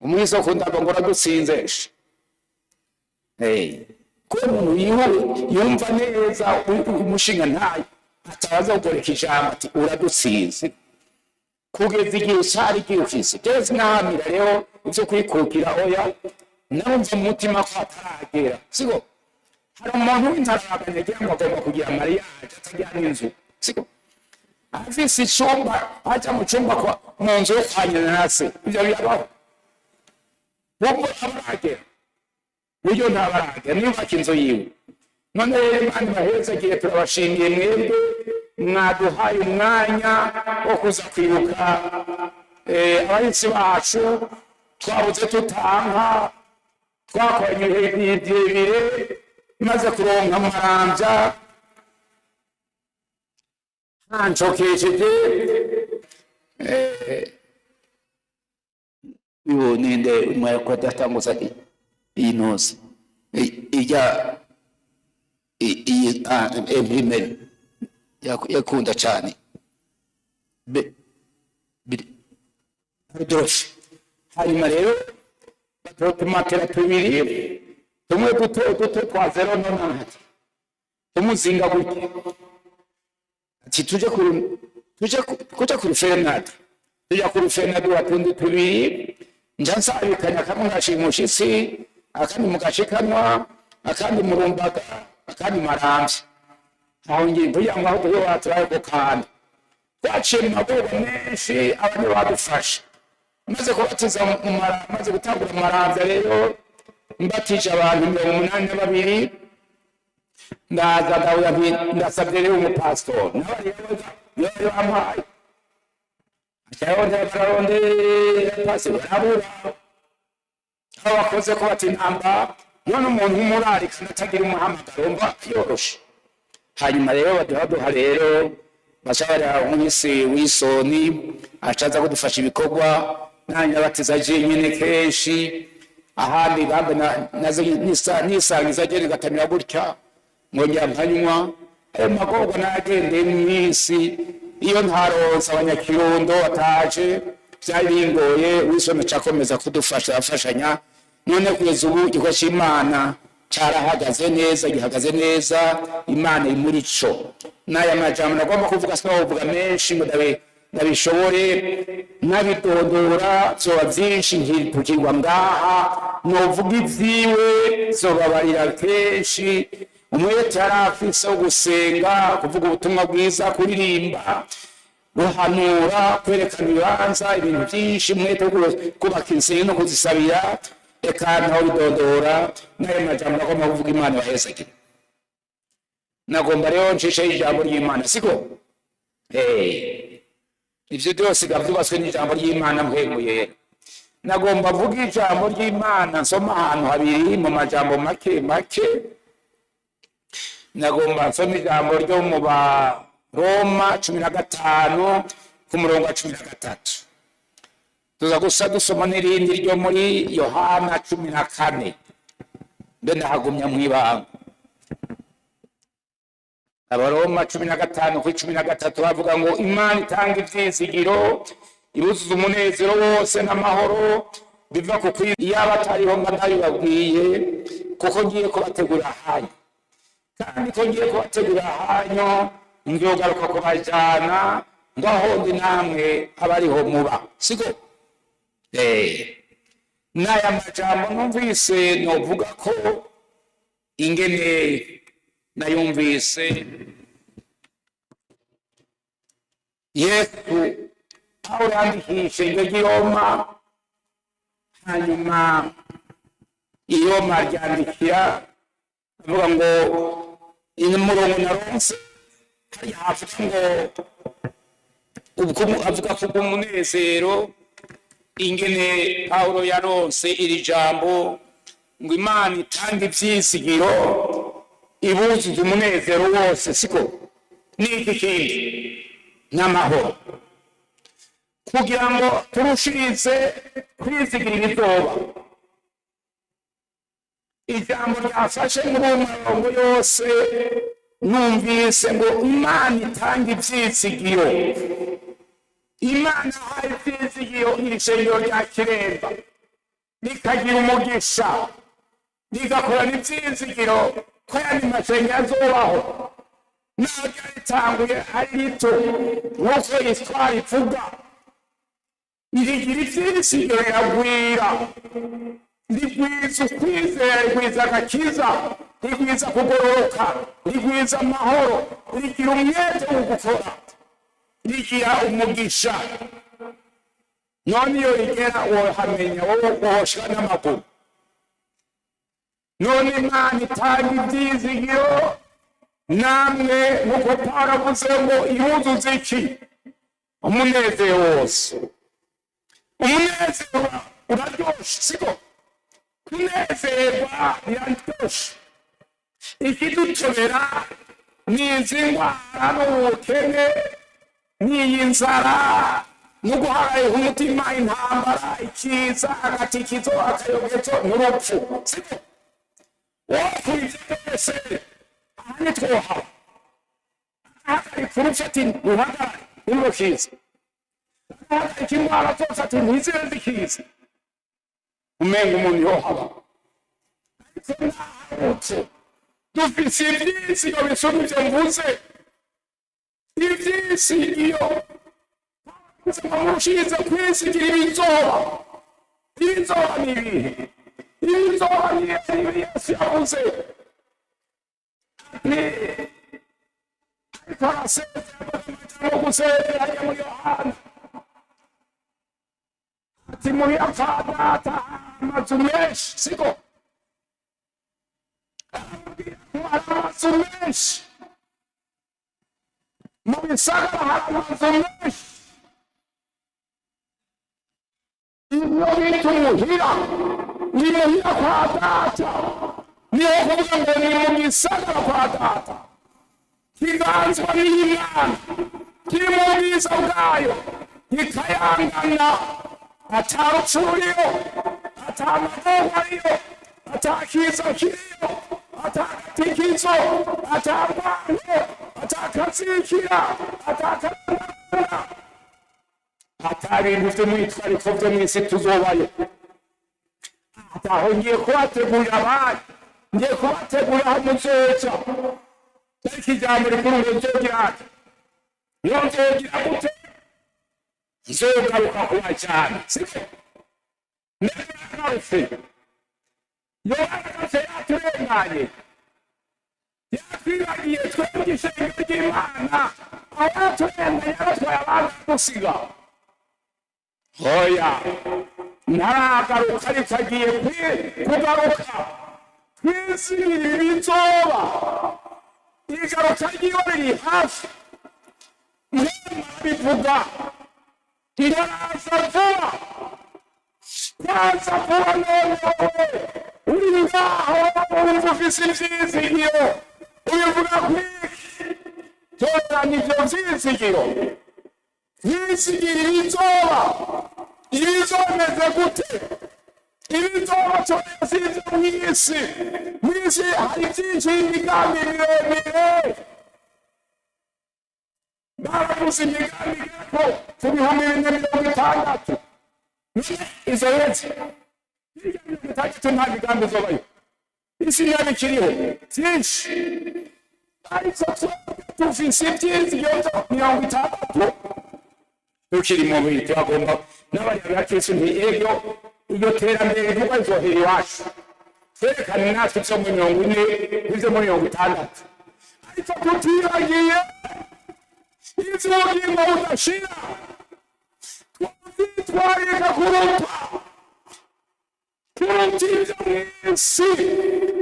Umunsi wo kundaba ngo radutsinzeshe. Ko umuntu yumva neza umushinga ntayo atabaza gukora ijambo ati uradutsinze kugeza igihe cyari gifise. Byose nahamira rero ivyo kwikukira oya, narumva mu mutima ko ataragera. Siko hari umuntu w'intarabaganya agira ngo agomba kugira mariage atagira n'inzu, siko afise icumba aja mu cumba mu nzu yo kwa nyina na se, ivyo birabaho. Wumva abaragera buryo ntabaragera niyubaka inzu yiwe. None rero Imana ibahezagiye, turabashimiye mwebwe mwaduhaye umwanya wo kuza kwibuka abahisi bacu twabuze tutanka, twakoranye ibihe birebire maze kuronka Marambya hancokesheje. Uyu ninde mwako datanguza iyi nose ijya iyi imprimeri yakunda cyane byose. Hanyuma rero tumatera tubiri, tumwe duto twa 0.8 tumuzinga gutya ati tuje ku rufenade, tujya ku rufenade watundi tubiri njansabikanya kamwe ngashimushitsi, akandi mugashikanwa, akandi Murumbaga, akandi Marambya. Aho ngiye kugira ngo aho tuyo waturaye gukanda twaciye mu magogo menshi abantu badufasha, maze kubatiza maze gutangura Marambya rero mbatije abantu 82. Ndaza ndasabye rero umupasitori n'abari rero ampaye Charonde pasi abura abakoze ko batinamba none umuntu umurari kanatagira umuhamagaro mba yoroshe. Hanyuma rero baduha rero bashara umwisi w'isoni acaza kudufasha ibikorwa nanya batiza je nyene kenshi ahandi gambe naze nisangiza je gatamira gutya ngongera mpanywa ayo magogo nagende mwisi iyo ntaronsa abanyakirundo bataje byari bingoye. Wisome cyakomeza kudufasha afashanya, none kugeza ubu igikorwa cy'Imana cyarahagaze neza, gihagaze neza. Imana imuri cyo n'aya majambo nagomba kuvuga sinavuga menshi ngo ndabishobore nabidodora zoba byinshi nkikugirwa ngaha novuga ivyiwe zobabarira kenshi. Umwete yarafise wo gusenga, kuvuga ubutumwa bwiza, kuririmba, guhanura, kwerekana ibibanza, ibintu byinshi, umwete wo kubaka insengero no kuzisabira, eka ntaho bidodora. N'ayo majambo nagomba kuvuga Imana ibahezagira. Nagomba rero ncishe ijambo ry'Imana, siko ivyo byose gavyubatswe n'ijambo ry'Imana mpemuye. Nagomba vuga ijambo ry'Imana nsoma ahantu habiri mu majambo make. Nagomba nsoma ijambo ryo Roma 15 ku murongo wa 13. Tuza gusa dusoma n'irindi ryo muri Yohana 14. Mbe ndahagumya mwibanga. Abaroma 15 ku 13 bavuga ngo Imana itanga ivyizigiro, ibuzuza umunezero wose n'amahoro biva ku kwiyaba atariho mba ndabibabwiye, kuko ngiye kubategura hanyu. Kandi ko ngiye kubategura hanyu, nzogaruka kubajana ngo aho ndi namwe abariho muba. Siko? N'aya majambo numvise novuga ko ingene nayumvise Yesu aho yandikishe iryo ry'Iroma, hanyuma Iroma ryandikira avuga ngo umurongo naronse havuga ngo avuga ku bw'umunezero ingene Pawulo yaronse iri jambo ngo Imana itanga ivyizigiro, ibuzuza umunezero wose. Siko? N'iki kindi n'amahoro, kugira ngo turushirize kwizigira ibizoba. Ijambo ryafashe muri uwo murongo yose numvise ngo Imana itanga ivyizigiro. Imana hari ivyizigiro ishengero rya Kiremba rikagira umugisha, rigakora n'ivyizigiro ko yandi mashengero azobaho, naho ryaritanguye ari rito nk'uko Isitwari ivuga, rigira ivyizigiro riragwira, rigwiza ukwizera, rigwiza agakiza, rigwiza kugororoka, rigwiza amahoro, rigira umwete wo gukora, rigira umugisha. None iyo rigera wohamenya wowe woshira n'amaguru. None Imana itanga ivyizigiro, namwe nk'uko Pawulo avuze ngo ibuzuza iki? Umunezero wose. Umunezero uraryoshe. Siko? Kunezerwa biraryoshe. Ikidutobera ni izi ndwara n'ubukene, n'iyi nzara no guharayika umutima, intambara, ikiza, agatikizo, akayogezo n'urupfu. Siko? Wokurivye byose ahani twohaba, ahagarika urupfu ati ntuhagarare ntimukize, ahagarika indwara zose ati ntizibe zikize. Umenga umuntu yohaba, ariko ntaharutse dufise ivyizigiro bisumba ivyo mvuze. Ivyizigiro murushirize kwizigira ibizoba. Ibizoba ni ibihe? Ibizoba ni ibi Yesu yavuze, ariko arasezera no gusezeranya muri Yohana ati muri apfa data amazu menshi. Siko? Amazu menshi mu bisagara, hari amazu menshi. Iyo bita umuhira, ni muhira kwa data, niho kuvuga ngo ni mu gisagara kwa data, kiganzwa n'Imana, kiri mu bwiza bwayo, gikayangana, ata rupfu ruriho, ata amagogo ariyo, ata kiza kiriyo, ata agatikizo, ata rwango, ata akazikira, ata akarangana, ata bintu vy'umwitwariko vyo mw'isi tuzobayo. Ataho ngiye kubategurira abandi, ngiye kubategurira aho muzoca. Ariko ijambo rikuru nzogira ati, iyo nzogira gute? Nzogaruka kubajana. Siko? Negarutse. Yohana yaturenganye, yatwibagiye twebwe ishengero ry'Imana, aho yaturenganye yaratwaye abantu gusiga. Oya, ntaragaruka, ariko agiye kugaruka. Twizigire ibizoba, igaruka ryiwe riri hafi. Mwema bivuga ngo araza vuba, kwaza vuba. None uri ngaho wumva ufise ivyizigiro, ubivuga kwiki? Tora nivyo vyizigiro vyizigiro ibizomeze gute ibizoba vyose mw'isi hari vyinshi imigambi miremire baravuze imigambi ko ku 2060 izo yetse itatu nta migambi izobayo isi yari ikiriho vyinshi ariko tufise ivyizigiro vyo 60 tukiri mu bihe twagomba n'abari bakirisi ntiyego iyo terambere rivugwa rizohera iwacu twerekane natwe ivyo mu 40 n'ivyo mu 60 ariko tutibagiye ivy'ubugingo budashira twitwarika kuruta ivyo mw'isi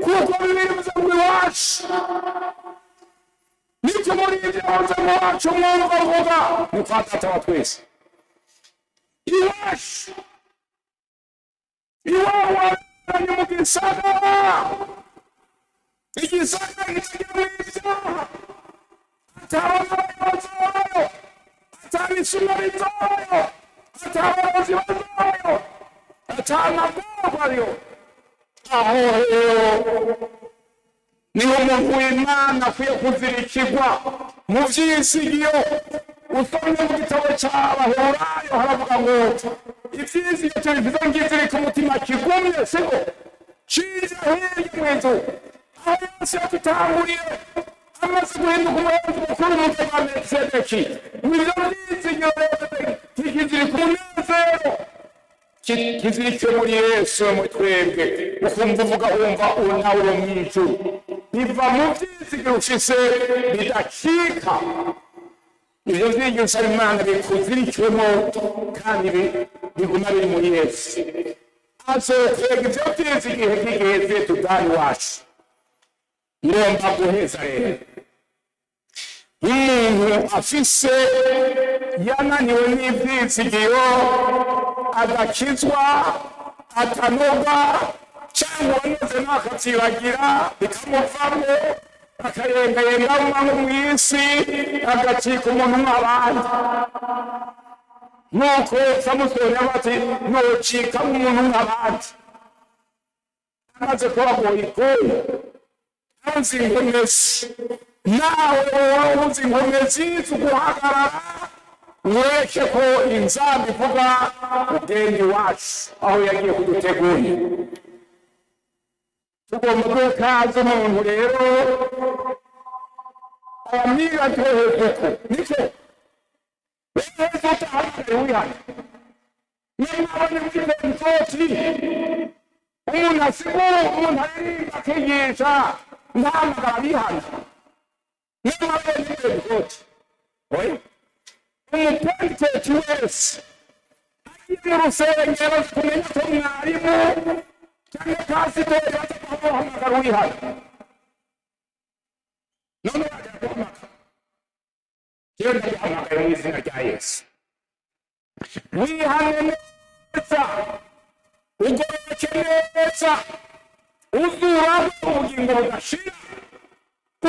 kuko bibivuze ngo iwacu nivyo muri ivyo hoze mu wacu mwumva vuga ni kwa data wa twese iwacu iwawe ni mu gisagara igisagara kitagira mw'ivyaha atabayobozi bayo atabisumari bayo atabayobozi bayo atamagorwa bayo aho niho umuntu w'Imana akwiye kuzirikirwa mu vyizigiro usomye mu gitabo c'Abaheburayo haravuga ngo ivyizigiro tubivuze ngizirika umutima kigumye siko cija hirya mw'inzu aho yose yatutanguriye amaze guhinduka umuyobozi mukuru mu bwa Melikisedeki nivyo vyizigiro kizirika umunezero kizirike muri Yesu muri twebwe ukumva uvuga wumva nawe uri mw'ijuru biva mu vyizigiro ufise bidacika ivyo vyizigiro usaba Imana bikuzirikiwemo kandi biguma biri muri Yesu azokwega ivyo vyizigiro vyigeze tudani wacu ngomba guheza rero umuntu afise yananiwe n'ivyizigiro agakizwa akanoga cyangwa anoze n'akavyibagira bikamuvamo akayengayengamwa nko mw'isi agacika umuntu nk'abandi nuko Samusoni bati nocika umuntu nk'abandi amaze kuba goyigoyi uzi inkomezi nawe wowe uzi inkomezi zuguhagarara ureke ko inzamba ivuga ubwenge wacu aho yagiye kudutegura tugomba gukaza umuntu rero amiga tuhezuko niko wese utahamagare wihana n'abana b'ibenzoti umuntu asigura umuntu aririmba akigisha ntahamagara bihana n'abana b'ibenzoti oya umupenteti wese agiye mu rusengero kumenya ko mwarimu cyangwa pasitori batamuhamagara wihana none bajya guhamagara iyo ndaguhamagaye mu izina rya Yesu wihane neza ugororoke neza uzuraho ubugingo budashira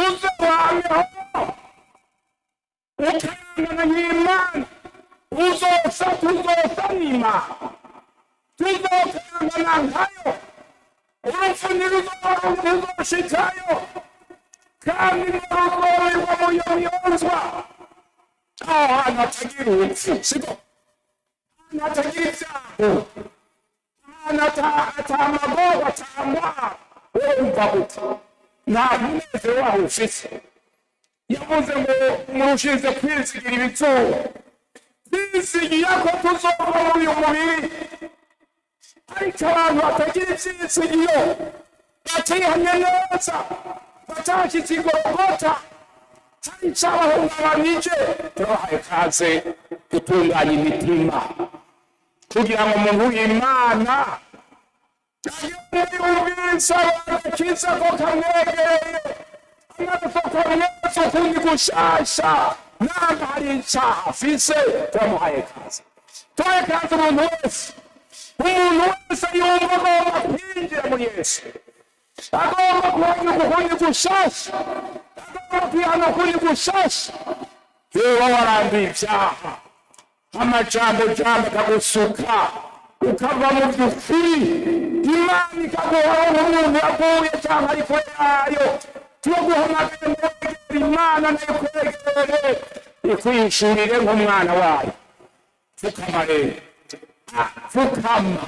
uzobameho ukayangana n'Imana uzosa n'Imana tuzokayangana nkayo urupfu ntiruzoshikayo kandi ntiruzorirwa mu yonyonzwa aho hantu hatagira urupfu siko ahantu hatagira ibyago ahantu atamagorwa atangwa wumva gute nta munezero waho ufise yavuze ngo murushize kwizigira ibizuba bizigiye ko tuzova muri uyu mubiri ariko abantu batagira ivyizigiro batihanye neza batashitse igorogota hari icabahungabanije turabahaye kaze gutunganya imitima kugira ngo umuntu w'Imana agire ubwiza agakiza ko kamwegereye ukundi gushasha ntabwo hari icyaha afise turamuhaye kaze tuhaye kaze umuntu wese yumva agomba kwinjira muri Yesu agomba kuhanya ukundi gushasha agomba kwihana ukundi gushasha yewe waranduye ibyaha amajambo akagusuka ukava mu by'ukuri imana ikaguha nk'umuntu yaguye cyangwa ari kure yayo tuguhamagara ngo imana nayo kuregere ikwishurire nk'umwana wayo pfukama rero pfukama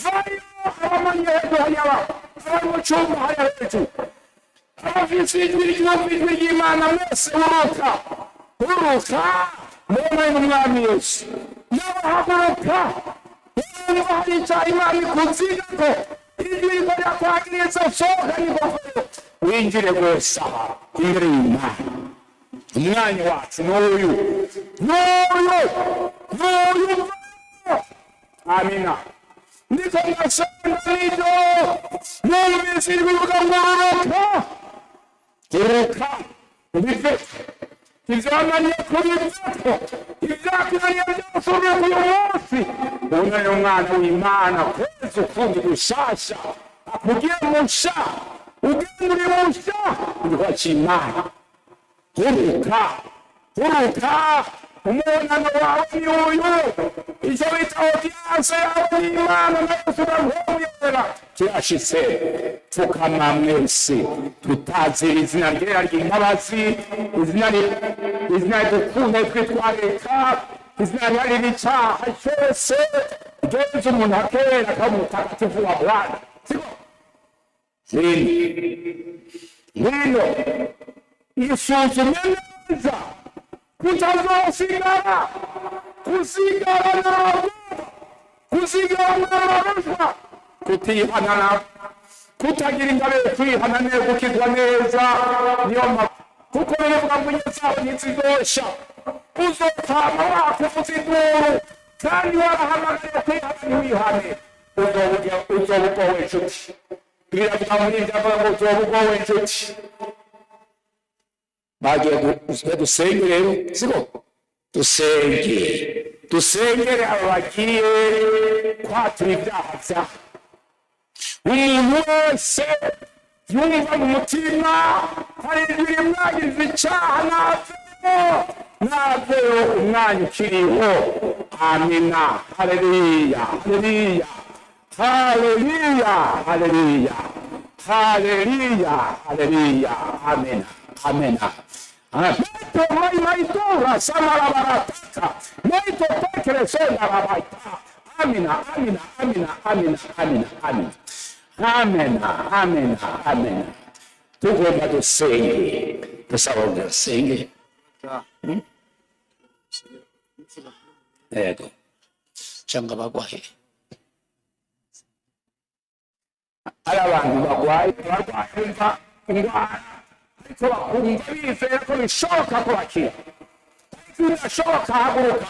vayo abamanye hejuru hariya abari mu cyumba hariya hejuru abafise ijwi ry'imana mwese uruka mubona n'umwami Yesu nawe haguruka niba hari icyaha imana ikuziga ko ijwi riko ryakwagiriza sohoka n'ingofero winjire rwose aha imbere y'imana umwanya wacu n'uyu amina ndiko ndasenga n'ibyo numvise ijwi rivuga ngo uruka ubive ivyananiye kubivako ivyakunaniye byose uruka uyu munsi ubonane umwana w'imana kwezi ukundi gushasha akugiye musha ugenda uri musha urwa c'imana uruka umubonano wawe ni uyu icyo bita odiyanse yawe n'imana nagusuka nk'umuyobera kirashitse pfukama mwese tutazira izina ryera ry'imbabazi izina ridukunda twitwareka izina riharira icyaha cyose ryeza umuntu akera akamutagatifu wa bwana siko ngwino isuzume neza kutazosigara kusigara n'abarusha kutihana kutagira ingabire kwihana neza gukizwa neza niyo kuko bivuga ngo inyezaho ntizigosha uzotama wakuvuza induru kandi warahamagariye kwihana ntiwihane uzoba ugowe inshuti biravuga muri ibyo avuga ngo uzoba ugowe inshuti bagiye dusenge rero siko dusengere abo bagiye kwatura ibyaha byabo umuntu wese yumva mu mutima hari ijwi rimwagiriza icyaha naveyo umwanya ukiriho amina haleluya amina Maito maitura samara barataka maito pekere sonda rabaita amina tugomba dusenge yego cyangwa bagwahe ari abantu bagwaye indwara ariko bakumva bizera ko bishoboka ko bakira ariko birashoboka haguruka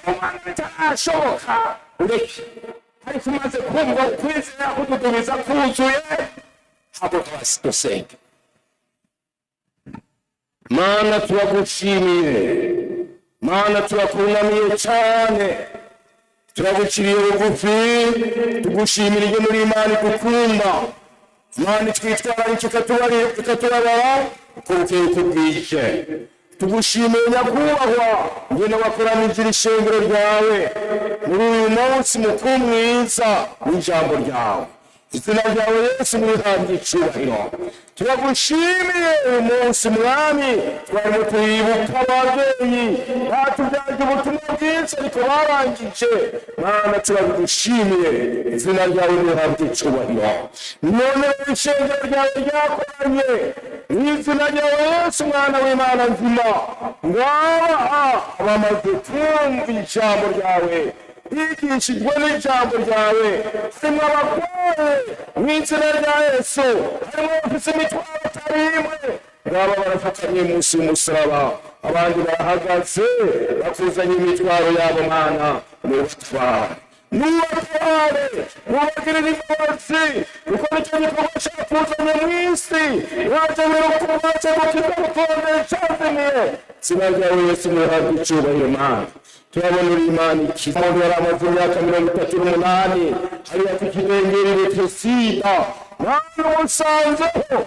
umwana bitarashoboka ureke ariko umaze kumva ukwizera kududubiza kuzuye haguruka dusenge. Mana turagushimiye, Mana turakunamiye cyane, turaguciriye bugufi, tugushimira ibyo muri Imana igukunda. Mana twitwararike ikatubarara uko bukeye uko bwije. Tugushimiye nyakubahwa ngene wakoranije ishengero ryawe muri uyu munsi mukuru mwiza w'ijambo ryawe. Izina ryawe Yesu mwihabwe icyubahiro. Turagushimiye uyu munsi mwami, twarimo turibuka ababyeyi batubyaje ubutumwa bwiza ariko barangije. Mana turagushimiye, izina ryawe mwihabwe icyubahiro. None ishengero ryawe ryakoranye izina ryawe Yesu mwana w'Imana nzima, ngaba abamaze kumva ijambo ryawe, bigishijwe n'ijambo ryawe, harimo abagore mw'izina rya Yesu, harimo abafite imitwaro atari imwe, ngaba barafatanye munsi y'umusaraba, abandi barahagaze bakuzanye imitwaro yabo. Mana nubatware, nubagirire imbabazi, kuko nicyo gikorwa cyakuzanye mu isi, waje wirukubace gukiza gutonde cyazimiye. Izina ryawe Yesu mwihabwe icyubahiro. Mana turabona uri Imana ikiza. Umuntu yari amaze imyaka 38 hariya ku kidengeri Betesida, Mana umusanzeho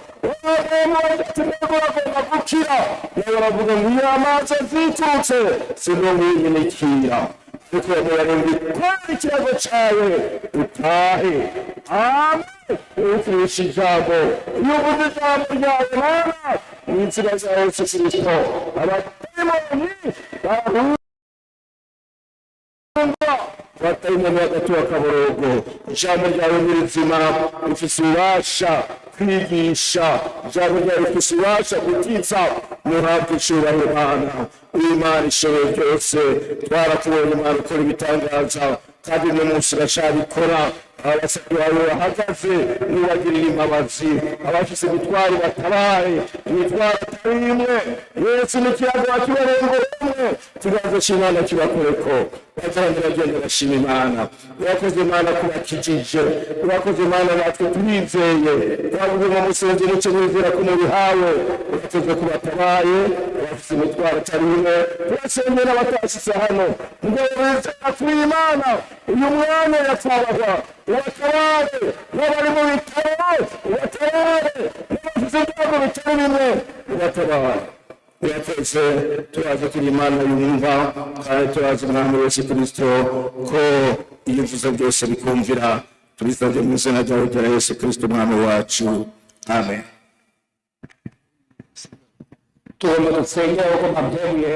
bagomba gukira nawe baravuga ngo iyo amaso zitutse sino nk'iyinikira ariko murarenga ikora ikibazo cawe utahe amen uvugisha ijambo iyo uvuze ijambo ryawe mana n'inzira zawe Yesu Kristo abadayimoni barahunga batayimoni hagati w'akaborogo ijambo ryawe ni rizima rifise ububasha kwigisha ijambo ryawe rifise ububasha gukiza muhabwe icubahiro Mana Imana ishoboye byose twarakubonye Imana ukora ibitangaza kandi uno munsi uracabikora abasabyi bawe bahagaze nubagirira imbabazi abafise imitwaro batabaye imitwaro atari imwe Yesu n'ikiyago wakibarengo umwe ikiganza c'Imana kibakoreko bazarandi bagenda bashima Imana urakoze Imana kubakijije urakoze Imana natwe turizeye twavuze mu musenzi muce mwizera ko mubihawe urakoze kubatabaye abafise imitwaro atari imwe turasengera abatashitse hano ngo wizera kuri Imana uyu mwana yatwabahwa ubatabare n'abari mu bitaro ubatabare n'abafise ibyago bitari bimwe ubatabare urakoze turazi kuri Imana yumva kandi turazi Umwami Yesu Kristo ko iyo uvuze byose bikumvira tubisabye mu izina ryawe rya Yesu Kristo Umwami wacu amen. Tugomba gusengera ko mabyeyi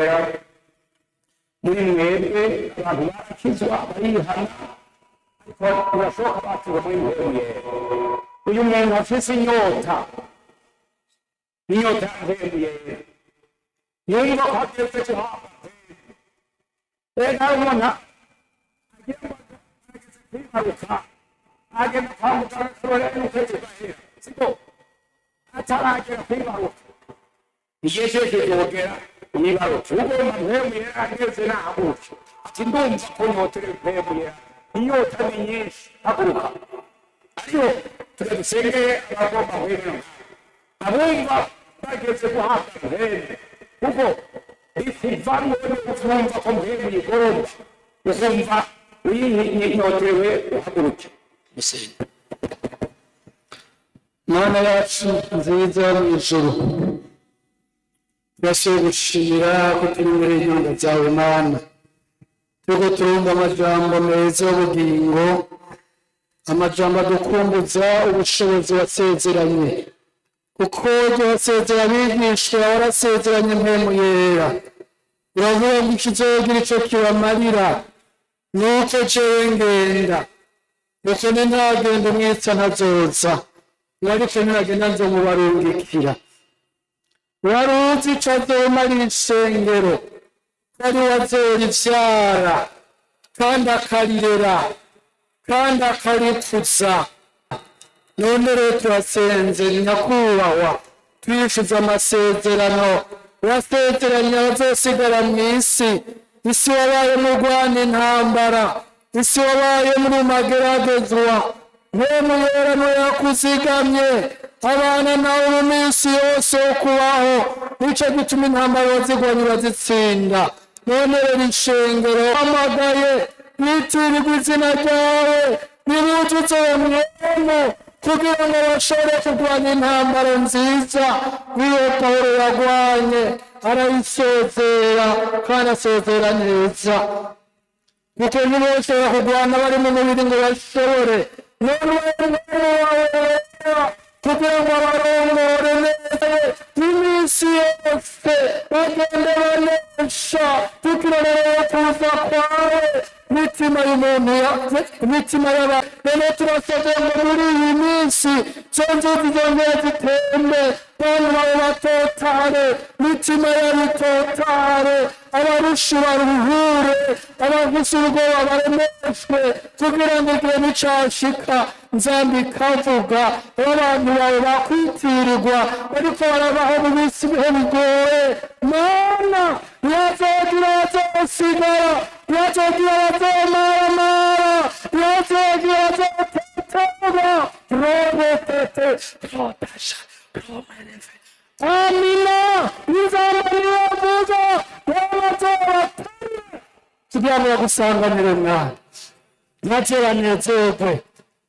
muri mwebwe abantu barakizwa barihana ariko birashoboka bakiwe muri mwebwe uyu muntu afise inyota yamwemuye yumva ko ageze kuhabwa reka ubona agenda kwibaruka agenda kwa muganga ashobora n'ukwezi gahera siko ataragera kwibaruka igihe cyose kizogera yibaruka ugomba mpwemuye ageze nahaguruke ati ndumva ko nyoterewe mpwemuye inyota ni nyinshi haguruka ariko turadusengeye abagomba mpwemuye abumva bageze guhabwa mpweme kuko bikuvamwo n'ukumva ko mpwemuye igororwa ukumva uyinyoterewe uhaguruke musenge. Mana yacu nziza yo mw'ijuru turashoboye gushimira ko turi imbere y'inyunga zawe Mana turiko turumva amajambo meza y'ubugingo amajambo adukumbuza ubushobozi wasezeranye kuko wasezera abigishwa warasezeranye mpwemu yera uravuga ngo ikizogira ico kibamarira nuko jewe ngenda nuko ntagenda umwitsa ntazoza ariko nagenda nzomubarungikira waruzi ico azomarira isengero kandi wazora ivyara kandi akarirera kandi akarikuza none rero turasenze nyakubahwa twishuza amasezerano wasezeranye abazosigara mw'isi isi wabaye murwana intambara isi wabaye muri mageragezwa mpwemu yera niwe yakuzigamye abana nawe mu minsi yose yo kubaho nico gituma intambara wazigwanye urazitsinda none rero ishengero hamagaye bitirirwa izina ryawe nibujuze uwo mwemu kugira ngo bashobore kurwanya intambara nziza niyo Pawulo yagwanye arayisezera kandi asezera neza kuko ntibashobora kurwana bari mu mubiri ngo bashobore none wawe kugira ngo abarongore neza n'iminsi yose bagende banesha kugira ngo kuza kwawe mitima y'umuntu imitima y'abantu none turasabye ngo muri iyi minsi zonzuzi zongera zitembe bantu bawe batotare mitima y'abitotare abarusha baruhure abafise ubwoba baremeshwe kugira ngo igihe nicashika nzambikavuga abantu bawe bakwitirirwa bariko barabaho mu minsi bihe bigoye Mana ntihazogira abazosigara ntihazogira abazomaramara ntihazogira abazotetera robotete rotasha romenefe amina nizamaniyavuza n'abazobatari kugira ngo bagusanganire Mwana maze banezerwe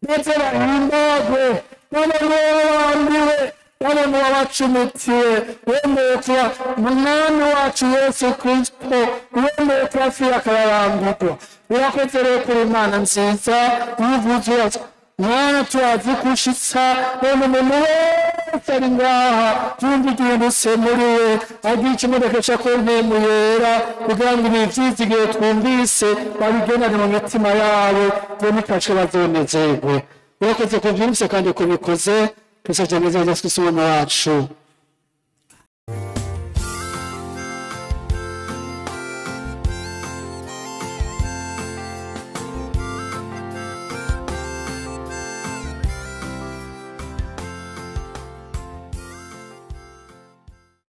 maze bahimbagwe n'abamwe bambiwe wabona uwabacumitiwe wemeye kuba umwami wacu Yesu Kristo wemeye kubapfira akararambirwa urakoze rero kuri Imana nziza yivuze mwana turazi kushitsa none umuntu wese ari ngaha yumva igihindutse muri we agira ikimudekesha ko ntemu yera kugira ngo ibi vyizigiro twumvise babigendane mu mitima yabo bonifashwe bazonezerwe urakoze kuvyumvise kandi kubikoze tusavye neza Yesu Kristo wacu.